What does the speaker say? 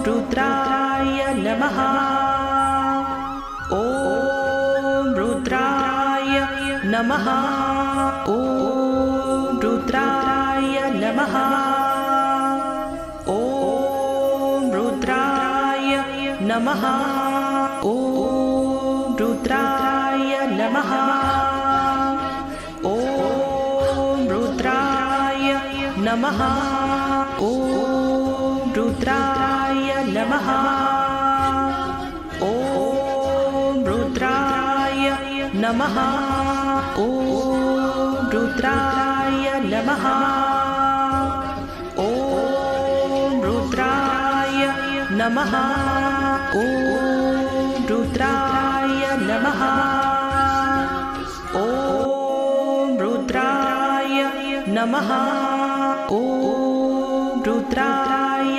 रुद्राय नमः। ॐ रुद्राय नमः। ॐ रुद्राय नमः। ॐ रुद्राय नमः। ॐ रुद्राय नमः। ॐ रुद्राय नमः। ॐ रुद्राय नमः। ॐ रुद्राय नमः। ॐ रुद्राय नमः। ॐ रुद्राय नमः। ॐ रुद्राय नमः। ॐ रुद्राय नमः। ॐ रुद्राय